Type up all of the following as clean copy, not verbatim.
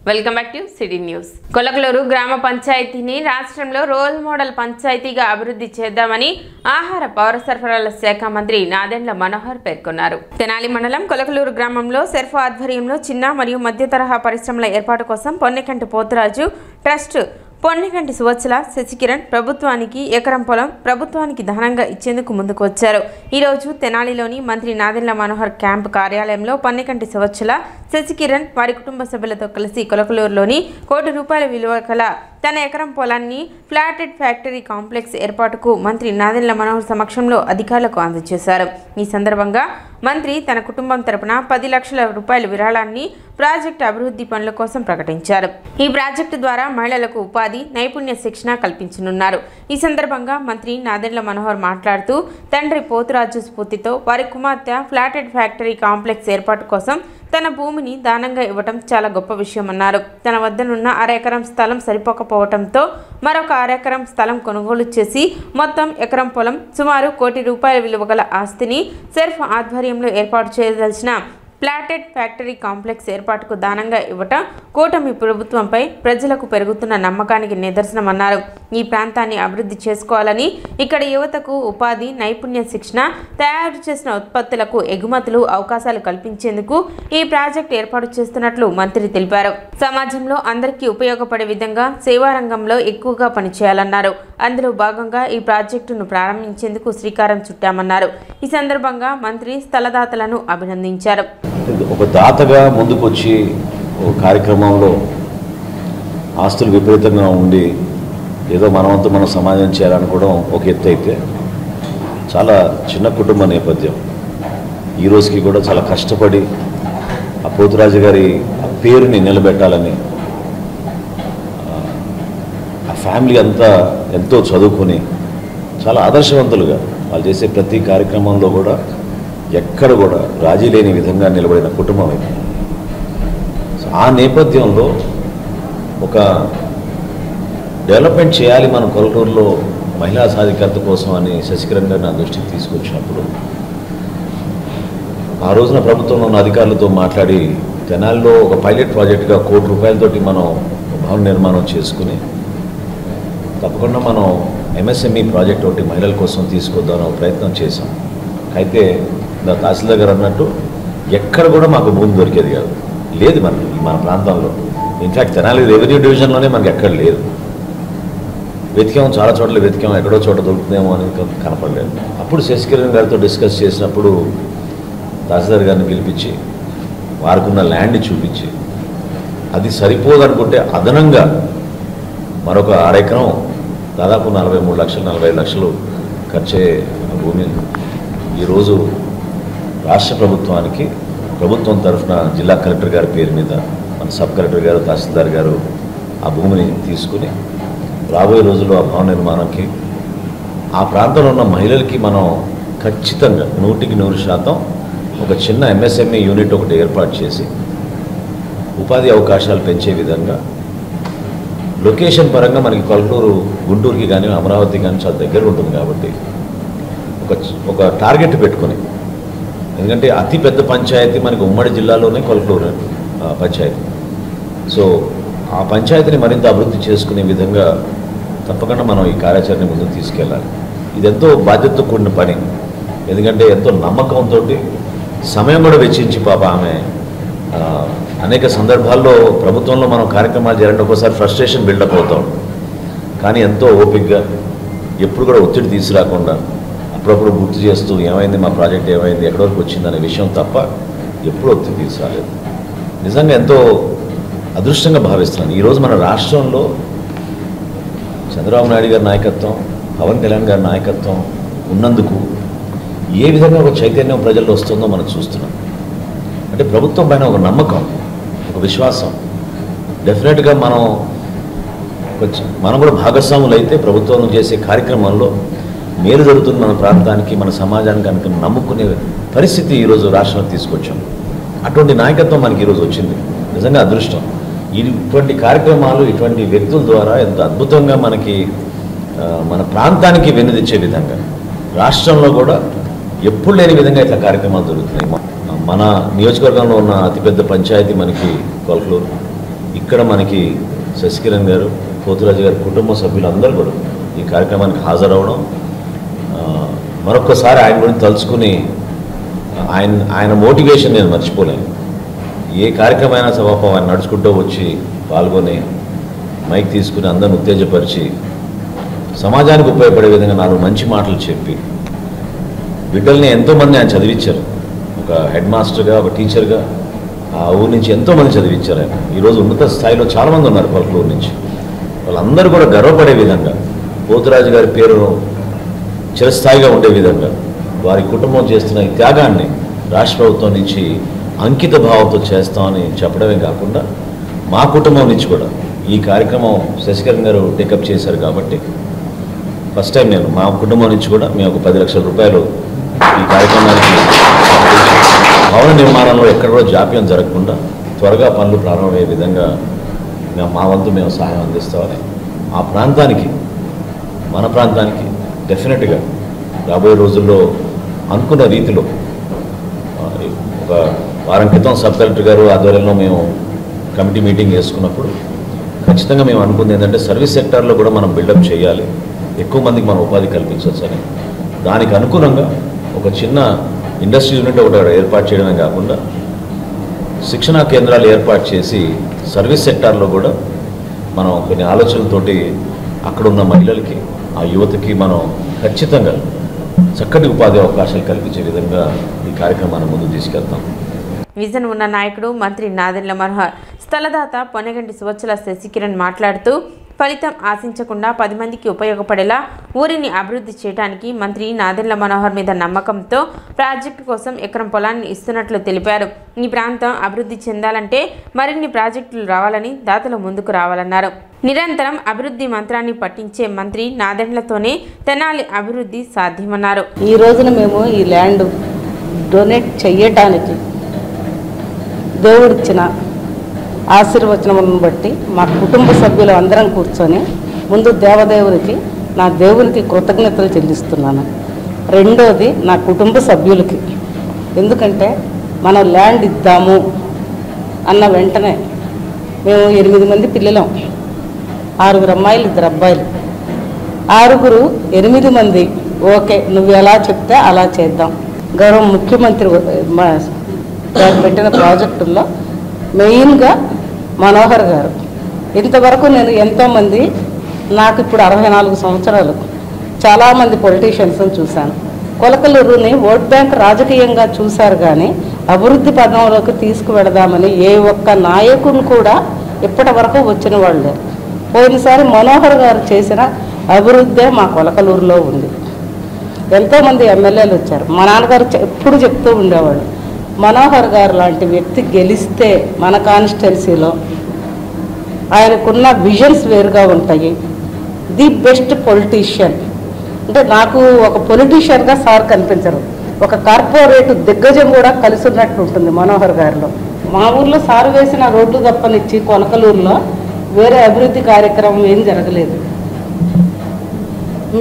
Welcome back to city news. Kolakaluru గ్రామ పంచాయతీని రాష్ట్రంలో role model పంచాయతీగా అభివృద్ధి చేద్దామని ఆహార పౌర సరఫరాల శాఖ మంత్రి నాదెండ్ల మనోహర్ పేర్కొన్నారు. తెనాలి మండలం కొలకలూరు గ్రామంలో సెర్ఫ్ ఆధ్వర్యంలో చిన్న మరియు మధ్య తరహా పరిశ్రమల ఏర్పాటు కోసం పొన్నెకంటి పోతురాజు ట్రస్ట్ పొన్నెకంటి సువత్సల శశికిరణ్ ప్రభుత్వానికి ఎకరం పొలం ప్రభుత్వానికి దానంగా ఇచ్చేందుకు ముందుకు వచ్చారు. ఈరోజు తెనాలిలోని మంత్రి నాదెండ్ల మనోహర్ క్యాంప్ కార్యాలయంలో పొన్నెకంటి సువత్సల శశికిరణ్ వారి కుటుంబ సభ్యులతో కలిసి కొలకలూరులోని ₹1 కోటి విలువ కల తన ఎకరం పొలాన్ని ఫ్లాటెడ్ ఫ్యాక్టరీ కాంప్లెక్స్ ఏర్పాటుకు మంత్రి నాదెండ్ల మనోహర్ సమక్షంలో అధికారులకు అందజేశారు. ఈ సందర్భంగా మంత్రి తన కుటుంబం తరపున ₹10 లక్షల విరాళాన్ని ప్రాజెక్టు అభివృద్ధి పనుల కోసం ప్రకటించారు. ఈ ప్రాజెక్టు ద్వారా మహిళలకు ఉపాధి, నైపుణ్య శిక్షణ కల్పించనున్నారు. ఈ సందర్భంగా మంత్రి నాదెండ్ల మనోహర్ మాట్లాడుతూ తండ్రి పోతురాజు స్ఫూర్తితో వారి కుమార్తె ఫ్లాటెడ్ ఫ్యాక్టరీ కాంప్లెక్స్ ఏర్పాటు కోసం తన భూమిని దానంగా ఇవ్వడం చాలా గొప్ప విషయమన్నారు. తన వద్దనున్న 1/2 ఎకరం స్థలం సరిపోకపోవడంతో మరొక 1/2 ఎకరం స్థలం కొనుగోలు చేసి మొత్తం ఎకరం పొలం సుమారు ₹1 కోటి విలువ గల ఆస్తిని సెర్ఫ్ ఆధ్వర్యంలో ఏర్పాటు చేయదలిచిన ఫ్లాటెడ్ ఫ్యాక్టరీ కాంప్లెక్స్ ఏర్పాటుకు దానంగా ఇవ్వటం కూటమి ప్రభుత్వంపై ప్రజలకు పెరుగుతున్న నమ్మకానికి నిదర్శనమన్నారు. ఈ ప్రాంతాన్ని అభివృద్ధి చేసుకోవాలని, ఇక్కడ యువతకు ఉపాధి, నైపుణ్య శిక్షణ, తయారు చేసిన ఉత్పత్తులకు ఎగుమతులు అవకాశాలు కల్పించేందుకు ఈ ప్రాజెక్టు ఏర్పాటు చేస్తున్నట్లు మంత్రి తెలిపారు. సమాజంలో అందరికీ ఉపయోగపడే విధంగా సేవా రంగంలో ఎక్కువగా పనిచేయాలన్నారు. అందులో భాగంగా ఈ ప్రాజెక్టును ప్రారంభించేందుకు శ్రీకారం చుట్టామన్నారు. ఈ సందర్భంగా మంత్రి స్థలదాతలను అభినందించారు. ఒక దాతగా ముందుకొచ్చి ఒక కార్యక్రమంలో ఆస్తులు విపరీతంగా ఉండి ఏదో మనవంతా మనం సమాజం చేయాలనుకోవడం ఒక ఎత్తు అయితే, చాలా చిన్న కుటుంబ నేపథ్యం ఈ రోజుకి కూడా చాలా కష్టపడి ఆ పోతురాజు గారి ఆ పేరుని నిలబెట్టాలని ఆ ఫ్యామిలీ అంతా ఎంతో చదువుకొని చాలా ఆదర్శవంతులుగా వాళ్ళు చేసే ప్రతి కార్యక్రమంలో కూడా ఎక్కడ కూడా రాజీ లేని విధంగా నిలబడిన కుటుంబం ఇది. ఆ నేపథ్యంలో ఒక డెవలప్మెంట్ చేయాలి మనం కొలకలూరులో మహిళా సాధికారత కోసం అని శశికిరణ్ గారు నా దృష్టికి తీసుకొచ్చినప్పుడు ఆ రోజున ప్రభుత్వంలో ఉన్న అధికారులతో మాట్లాడి తెనాలిలో ఒక పైలట్ ప్రాజెక్టుగా ₹1 కోటి మనం భవన నిర్మాణం చేసుకుని తప్పకుండా మనం MSME ప్రాజెక్ట్ ఒకటి మహిళల కోసం తీసుకొద్దామని ప్రయత్నం చేశాం. అయితే తహసీల్దార్ గారు అన్నట్టు ఎక్కడ కూడా మాకు భూమి దొరికేది కాదు, లేదు మన ప్రాంతంలో. ఇన్ఫ్యాక్ట్ తెనాలి రెవెన్యూ డివిజన్లోనే మనకి ఎక్కడ లేదు. వెతికాము, చాలా చోట్ల వెతికాము, ఎక్కడో చోట దొరుకుతుందేమో అని కనపడలేదు. అప్పుడు శశికిరణ్ గారితో డిస్కస్ చేసినప్పుడు తహసీల్దార్ గారిని పిలిపించి వారికున్న ల్యాండ్ని చూపించి అది సరిపోదనుకుంటే అదనంగా మరొక 1/2 ఎకరం దాదాపు 43 లక్షలు 45 లక్షలు ఖర్చయ్యే భూమి ఈరోజు రాష్ట్ర ప్రభుత్వానికి ప్రభుత్వం తరఫున జిల్లా కలెక్టర్ గారి పేరు మీద మన సబ్ కలెక్టర్ గారు, తహసీల్దార్ గారు ఆ భూమిని తీసుకుని రాబోయే రోజుల్లో ఆ భవన నిర్మాణానికి ఆ ప్రాంతంలో ఉన్న మహిళలకి మనం ఖచ్చితంగా 100% ఒక చిన్న MSME యూనిట్ ఒకటి ఏర్పాటు చేసి ఉపాధి అవకాశాలు పెంచే విధంగా లొకేషన్ పరంగా మనకి కొలకలూరు గుంటూరుకి కానీ అమరావతి కానీ చాలా దగ్గర ఉంటుంది కాబట్టి ఒక టార్గెట్ పెట్టుకొని, ఎందుకంటే అతి పెద్ద పంచాయతీ మనకి ఉమ్మడి జిల్లాలోనే కొలకలూరు పంచాయతీ. సో ఆ పంచాయతీని మరింత అభివృద్ధి చేసుకునే విధంగా తప్పకుండా మనం ఈ కార్యాచరణ ముందుకు తీసుకెళ్ళాలి. ఇది ఎంతో బాధ్యతతో కూడిన పని, ఎందుకంటే ఎంతో నమ్మకంతో సమయం కూడా వెచ్చించి పాప ఆమె అనేక సందర్భాల్లో ప్రభుత్వంలో మనం కార్యక్రమాలు చేయాలంటే ఒక్కోసారి ఫ్రస్ట్రేషన్ బిల్డప్ అవుతాం, కానీ ఎంతో ఓపికగా ఎప్పుడు కూడా ఒత్తిడి తీసుకురాకుండా అప్పుడప్పుడు గుర్తు చేస్తూ ఏమైంది, మా ప్రాజెక్ట్ ఏమైంది, ఎక్కడి వరకు వచ్చిందనే విషయం తప్ప ఎప్పుడూ ఒత్తిడి తీసుకురాలేదు. నిజంగా ఎంతో అదృష్టంగా భావిస్తున్నాను. ఈరోజు మన రాష్ట్రంలో చంద్రబాబు నాయుడు గారి నాయకత్వం, పవన్ కళ్యాణ్ గారి నాయకత్వం ఉన్నందుకు ఏ విధంగా ఒక చైతన్యం ప్రజల్లో వస్తుందో మనం చూస్తున్నాం. అంటే ప్రభుత్వం పైన ఒక నమ్మకం, ఒక విశ్వాసం. డెఫినెట్గా మనం కూడా భాగస్వాములు అయితే ప్రభుత్వం చేసే కార్యక్రమంలో మేలు జరుగుతున్న మన ప్రాంతానికి, మన సమాజానికి కనుక నమ్ముకునే పరిస్థితి ఈరోజు రాష్ట్రంలో తీసుకొచ్చాం. అటువంటి నాయకత్వం మనకి ఈరోజు వచ్చింది. నిజంగా అదృష్టం. ఇటువంటి కార్యక్రమాలు, ఇటువంటి వ్యక్తుల ద్వారా ఎంత అద్భుతంగా మనకి మన ప్రాంతానికి వెన్నుదిచ్చే విధంగా రాష్ట్రంలో కూడా ఎప్పుడు లేని విధంగా ఇట్లా కార్యక్రమాలు జరుగుతున్నాయి. మన నియోజకవర్గంలో ఉన్న అతిపెద్ద పంచాయతీ మనకి కొలకలూరు. ఇక్కడ మనకి శశికిరణ్ గారు, పోతురాజు గారి కుటుంబ సభ్యులందరూ కూడా ఈ కార్యక్రమానికి హాజరవడం, మరొక్కసారి ఆయన గురించి తలుచుకుని ఆయన మోటివేషన్ నేను మర్చిపోలేను. ఏ కార్యక్రమమైనా సభాపం ఆయన నడుచుకుంటూ వచ్చి పాల్గొని మైక్ తీసుకుని అందరిని ఉత్తేజపరిచి సమాజానికి ఉపయోగపడే విధంగా 4 మంచి మాటలు చెప్పి బిడ్డల్ని ఎంతోమంది ఆయన చదివించారు. ఒక హెడ్ మాస్టర్గా, ఒక టీచర్గా ఆ ఊరి నుంచి ఎంతోమంది చదివించారు ఆయన. ఈరోజు ఉన్నత స్థాయిలో చాలామంది ఉన్నారు కొలకలూరు నుంచి. వాళ్ళందరూ కూడా గర్వపడే విధంగా, పోతురాజు గారి పేరు చిరస్థాయిగా ఉండే విధంగా వారి కుటుంబం చేస్తున్న ఈ త్యాగాన్ని రాష్ట్ర ప్రభుత్వం నుంచి అంకిత భావంతో చేస్తామని చెప్పడమే కాకుండా మా కుటుంబం నుంచి కూడా ఈ కార్యక్రమం శశికరణ్ గారు టేకప్ చేశారు కాబట్టి ఫస్ట్ టైం నేను మా కుటుంబం నుంచి కూడా మేము ఒక 10 లక్షల రూపాయలు ఈ కార్యక్రమానికి భవన నిర్మాణంలో ఎక్కడ కూడా జాప్యం జరగకుండా త్వరగా పనులు ప్రారంభమయ్యే విధంగా మా వంతు మేము సహాయం అందిస్తామని, ఆ ప్రాంతానికి, మన ప్రాంతానికి డెఫినెట్గా రాబోయే రోజుల్లో అనుకున్న రీతిలో ఒక వారం క్రితం సబ్ కలెక్టర్ గారు ఆధ్వర్యంలో మేము కమిటీ మీటింగ్ చేసుకున్నప్పుడు ఖచ్చితంగా మేము అనుకుంది ఏంటంటే సర్వీస్ సెక్టార్లో కూడా మనం బిల్డప్ చేయాలి, ఎక్కువ మందికి మనం ఉపాధి కల్పించవచ్చు అని. దానికి అనుగుణంగా ఒక చిన్న ఇండస్ట్రీ యూనిట్ ఒకటి ఏర్పాటు చేయడమే కాకుండా శిక్షణా కేంద్రాలు ఏర్పాటు చేసి సర్వీస్ సెక్టార్లో కూడా మనం కొన్ని ఆలోచనలతోటి అక్కడ ఉన్న మహిళలకి, ఆ యువతకి మనం ఖచ్చితంగా చక్కటి ఉపాధి అవకాశాలు కల్పించే విధంగా ఈ కార్యక్రమాన్ని ముందు తీసుకెళ్తాం. విజన్ ఉన్న నాయకుడు మంత్రి నాదెండ్ల మనోహర్, స్థలదాత పొనగంటి సువచ్చల శశికిరణ్ మాట్లాడుతూ ఫలితం ఆశించకుండా 10 మందికి ఉపయోగపడేలా ఊరిని అభివృద్ధి చేయడానికి మంత్రి నాదెండ్ల మనోహర్ మీద నమ్మకంతో ప్రాజెక్టు కోసం ఎకరం పొలాన్ని ఇస్తున్నట్లు తెలిపారు. ఈ ప్రాంతం అభివృద్ధి చెందాలంటే మరిన్ని ప్రాజెక్టులు రావాలని దాతలు ముందుకు రావాలన్నారు. నిరంతరం అభివృద్ధి మంత్రాన్ని పట్టించే మంత్రి నాదెండ్లతోనే తెనాలి అభివృద్ధి సాధ్యమన్నారు. ఈ రోజున మేము ఈ ల్యాండ్ డొనేట్ చెయ్యటానికి దేవుడిచ్చిన ఆశీర్వచనములను బట్టి మా కుటుంబ సభ్యులు అందరం కూర్చొని ముందు దేవదేవునికి, నా దేవునికి కృతజ్ఞతలు చెల్లిస్తున్నాను. రెండోది నా కుటుంబ సభ్యులకి, ఎందుకంటే మనం ల్యాండ్ ఇద్దాము అన్న వెంటనే మేము 8 మంది పిల్లలం, 6 అమ్మాయిలు 2 అబ్బాయిలు, 8 మంది ఓకే నువ్వు ఎలా చెప్తే అలా చేద్దాం. గౌరవ ముఖ్యమంత్రి పెట్టిన ప్రాజెక్టుల్లో మెయిన్గా మనోహర్ గారు, ఇంతవరకు నేను ఎంతోమంది, నాకు ఇప్పుడు 64 సంవత్సరాలు, చాలామంది పొలిటీషియన్స్ని చూశాను. కొలకలూరుని ఓట్ బ్యాంక్ రాజకీయంగా చూశారు కానీ అభివృద్ధి పదంలోకి తీసుకువెడదామని ఏ ఒక్క నాయకులు కూడా ఇప్పటి వరకు వచ్చిన వాళ్ళు లేరు. పోయినసారి మనోహర్ గారు చేసిన అభివృద్ధే మా కొలకలూరులో ఉంది. ఎంతోమంది ఎమ్మెల్యేలు వచ్చారు. మా నాన్నగారు ఎప్పుడు చెప్తూ ఉండేవాడు, మనోహర్ గారు లాంటి వ్యక్తి గెలిస్తే మన కాన్స్టిట్యున్సీలో ఆయనకున్న విజన్స్ వేరుగా ఉంటాయి. ది బెస్ట్ పొలిటీషియన్ అంటే నాకు ఒక పొలిటీషియన్గా సార్ కనిపించరు, ఒక కార్పొరేట్ దిగ్గజం కూడా కలిసి ఉన్నట్టు ఉంటుంది మనోహర్ గారిలో. మా ఊర్లో సార్ వేసిన రోడ్లు తప్పనిచ్చి కొలకలూరులో వేరే అభివృద్ధి కార్యక్రమం ఏం జరగలేదు.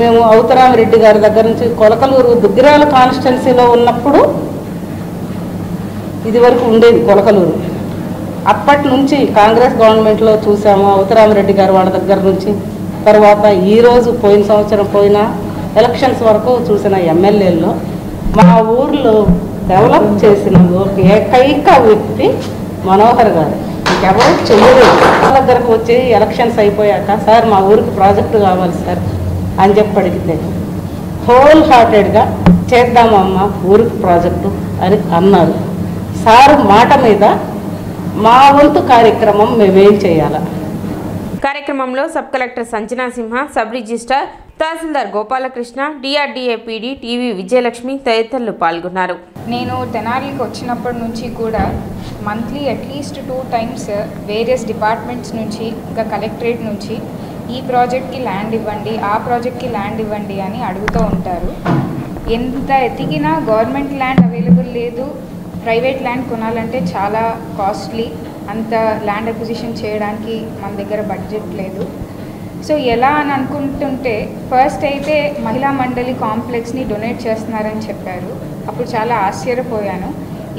మేము అవతరామిరెడ్డి గారి దగ్గర నుంచి కొలకలూరు దుగ్గిరాల కాన్స్టిట్యున్సీలో ఉన్నప్పుడు ఇది వరకు ఉండేది కొలకలూరు. అప్పటి నుంచి కాంగ్రెస్ గవర్నమెంట్లో చూసాము, అవతరామిరెడ్డి గారు వాళ్ళ దగ్గర నుంచి. తర్వాత ఈరోజు పోయిన సంవత్సరం పోయిన ఎలక్షన్స్ వరకు చూసిన ఎమ్మెల్యేల్లో మా ఊర్లో డెవలప్ చేసిన ఏకైక వ్యక్తి మనోహర్ గారు. ఇంకెవరు చెయ్యలేదు. వాళ్ళ దగ్గరకు వచ్చి ఎలక్షన్స్ అయిపోయాక సార్ మా ఊరికి ప్రాజెక్టు కావాలి సార్ అని చెప్పి అడిగితే హోల్ హార్టెడ్గా చేద్దామమ్మా ఊరికి ప్రాజెక్టు అని అన్నారు. సార్ మాట మీద మా వంతు కార్యక్రమం మేమేం చేయాలా. కార్యక్రమంలో sub collector Sanjana Simha, sub registrar tahsildar Gopalakrishna, DRDA PD TV Vijayalakshmi తదితరులు పాల్గొన్నారు. నేను తెనాలికి వచ్చినప్పటి నుంచి కూడా monthly at least 2 times various departments నుంచి, ఇంకా కలెక్టరేట్ నుంచి ఈ ప్రాజెక్ట్కి ల్యాండ్ ఇవ్వండి, ఆ ప్రాజెక్ట్కి ల్యాండ్ ఇవ్వండి అని అడుగుతూ ఉంటారు. ఎంత ఎతికినా గవర్నమెంట్ ల్యాండ్ అవైలబుల్ లేదు, ప్రైవేట్ ల్యాండ్ కొనాలంటే చాలా కాస్ట్లీ, అంత ల్యాండ్ అక్విజిషన్ చేయడానికి మన దగ్గర బడ్జెట్ లేదు. సో ఎలా అని అనుకుంటుంటే ఫస్ట్ అయితే మహిళా మండలి కాంప్లెక్స్ని డొనేట్ చేస్తున్నారని చెప్పారు. అప్పుడు చాలా ఆశ్చర్యపోయాను,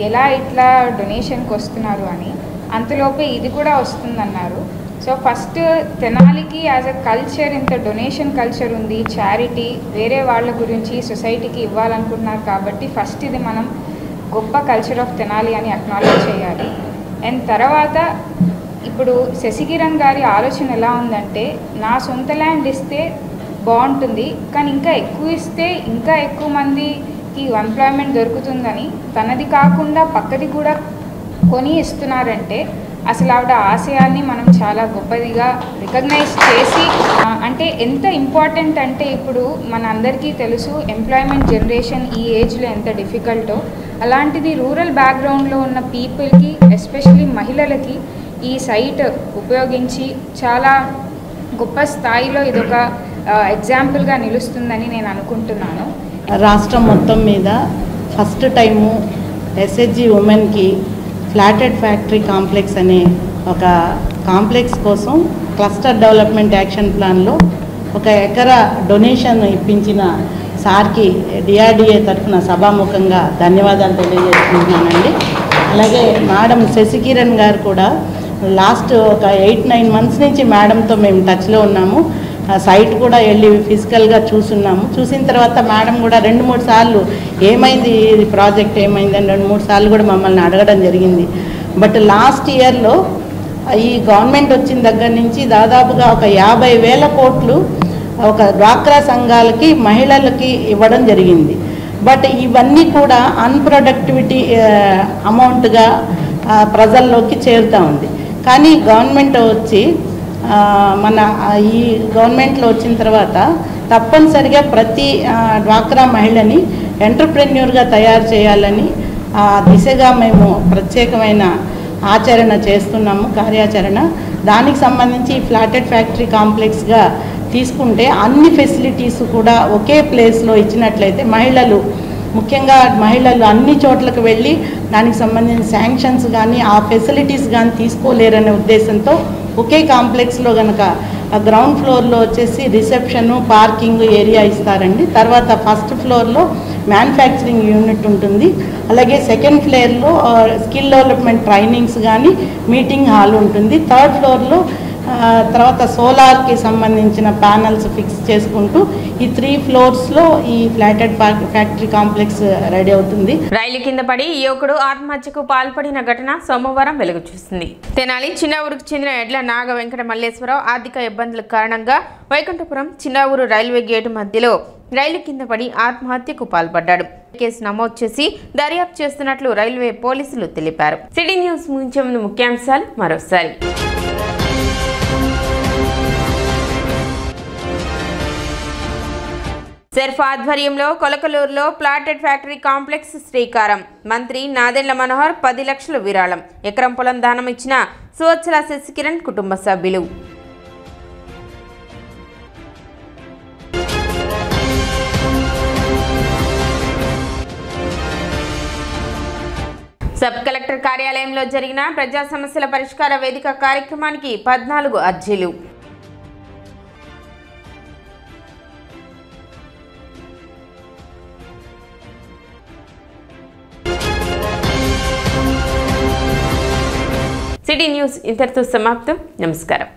ఎలా ఇట్లా డొనేషన్కి వస్తున్నారు అని. అంతలోపే ఇది కూడా వస్తుందన్నారు. సో ఫస్ట్ తెనాలికి యాజ్ అ కల్చర్ ఇంత డొనేషన్ కల్చర్ ఉంది, చారిటీ వేరే వాళ్ళ గురించి సొసైటీకి ఇవ్వాలనుకుంటున్నారు కాబట్టి ఫస్ట్ ఇది మనం గొప్ప కల్చర్ ఆఫ్ తెనాలి అని అక్నాలెడ్జ్ చేయాలి. అండ్ తర్వాత ఇప్పుడు శశికిరణ్ గారి ఆలోచన ఎలా ఉందంటే నా సొంత ల్యాండ్ ఇస్తే బాగుంటుంది, కానీ ఇంకా ఎక్కువ ఇస్తే ఇంకా ఎక్కువ మందికి ఎంప్లాయ్మెంట్ దొరుకుతుందని తనది కాకుండా పక్కది కూడా కొని ఇస్తున్నారంటే అసలు ఆవిడ ఆశయాల్ని మనం చాలా గొప్పదిగా రికగ్నైజ్ చేసి, అంటే ఎంత ఇంపార్టెంట్ అంటే ఇప్పుడు మన అందరికీ తెలుసు ఎంప్లాయ్మెంట్ జనరేషన్ ఈ ఏజ్లో ఎంత డిఫికల్టో, అలాంటిది రూరల్ బ్యాక్గ్రౌండ్లో ఉన్న పీపుల్కి ఎస్పెషల్లీ మహిళలకి ఈ సైట్ ఉపయోగించి చాలా గొప్ప స్థాయిలో ఇదొక ఎగ్జాంపుల్గా నిలుస్తుందని నేను అనుకుంటున్నాను. రాష్ట్రం మొత్తం మీద ఫస్ట్ టైము ఎస్హెచ్జి ఉమెన్కి ఫ్లాటెడ్ ఫ్యాక్టరీ కాంప్లెక్స్ అనే ఒక కాంప్లెక్స్ కోసం క్లస్టర్ డెవలప్మెంట్ యాక్షన్ ప్లాన్లో 1 ఎకరా డొనేషన్ ఇప్పించిన సార్కి డిఆర్డిఏ తరఫున సభాముఖంగా ధన్యవాదాలు తెలియజేస్తున్నానండి. అలాగే మేడం శశికిరణ్ గారు కూడా లాస్ట్ ఒక 8-9 మంత్స్ నుంచి మేడంతో మేము టచ్లో ఉన్నాము. సైట్ కూడా వెళ్ళి ఫిజికల్గా చూసున్నాము. చూసిన తర్వాత మేడం కూడా 2-3 సార్లు ఏమైంది ఇది ప్రాజెక్ట్ ఏమైంది అని 2-3 సార్లు కూడా మమ్మల్ని అడగడం జరిగింది. బట్ లాస్ట్ ఇయర్లో ఈ గవర్నమెంట్ వచ్చిన దగ్గర నుంచి దాదాపుగా ఒక 50,000 కోట్లు ఒక డ్వాక్రా సంఘాలకి మహిళలకి ఇవ్వడం జరిగింది. బట్ ఇవన్నీ కూడా అన్ప్రొడక్టివిటీ అమౌంట్గా ప్రజల్లోకి చేరుతూ ఉంది. కానీ గవర్నమెంట్ వచ్చి మన ఈ గవర్నమెంట్లో వచ్చిన తర్వాత తప్పనిసరిగా ప్రతి డ్వాక్రా మహిళని ఎంటర్ప్రెన్యూర్గా తయారు చేయాలని దిశగా మేము ప్రత్యేకమైన ఆచరణ చేస్తున్నాము, కార్యాచరణ. దానికి సంబంధించి ఫ్లాటెడ్ ఫ్యాక్టరీ కాంప్లెక్స్గా తీసుకుంటే అన్ని ఫెసిలిటీస్ కూడా ఒకే ప్లేస్లో ఇచ్చినట్లయితే ముఖ్యంగా మహిళలు అన్ని చోట్లకు వెళ్ళి దానికి సంబంధించిన శాంక్షన్స్ కానీ ఆ ఫెసిలిటీస్ కానీ తీసుకోలేరనే ఉద్దేశంతో ఒకే కాంప్లెక్స్లో కనుక గ్రౌండ్ ఫ్లోర్లో వచ్చేసి రిసెప్షను పార్కింగ్ ఏరియా ఇస్తారండి. తర్వాత ఫస్ట్ ఫ్లోర్లో మ్యానుఫ్యాక్చరింగ్ యూనిట్ ఉంటుంది. అలాగే సెకండ్ ఫ్లోర్లో స్కిల్ డెవలప్మెంట్ ట్రైనింగ్స్ కానీ మీటింగ్ హాల్ ఉంటుంది. థర్డ్ ఫ్లోర్లో తర్వాత సోలార్కి సంబంధించిన ప్యానల్స్ ఫిక్స్ చేసుకుంటూ ఈ 3 ఫ్లోర్స్లో ఈ ఫ్లాటెడ్ ఫ్యాక్టరీ కాంప్లెక్స్ రెడీ అవుతుంది. రైలు కింద పడి యువకుడు ఆత్మహత్యకు పాల్పడిన ఘటన సోమవారం వెలుగు చూసింది. తెనాలి చిన్న ఊరుకు చెందిన ఎడ్ల నాగ వెంకట మల్లేశ్వరరావు ఆర్థిక ఇబ్బందుల కారణంగా వైకుంఠపురం చిన్న ఊరు రైల్వే గేటు మధ్యలో రైలు కింద పడి ఆత్మహత్యకు పాల్పడ్డాడు. కేసు నమోదు చేసి దర్యాప్తు చేస్తున్నట్లు రైల్వే పోలీసులు తెలిపారు. సిటీ న్యూస్ ముగించే ముందు ముఖ్యాంశాలు మరోసారి. సెర్ఫ్ ఆధ్వర్యంలో కొలకలూరులో ప్లాటెడ్ ఫ్యాక్టరీ కాంప్లెక్స్ శ్రీకారం. మంత్రి నాదెండ్ల మనోహర్ 10 లక్షల విరాళం. ఎకరం పొలం దానం ఇచ్చిన సువత్సల శశికిరణ్ కుటుంబ సభ్యులు. సబ్ కలెక్టర్ కార్యాలయంలో జరిగిన ప్రజా సమస్యల పరిష్కార వేదిక కార్యక్రమానికి 14 అర్జీలు. సిటీ న్యూస్ ఇంతటితో సమాప్తం. నమస్కారం.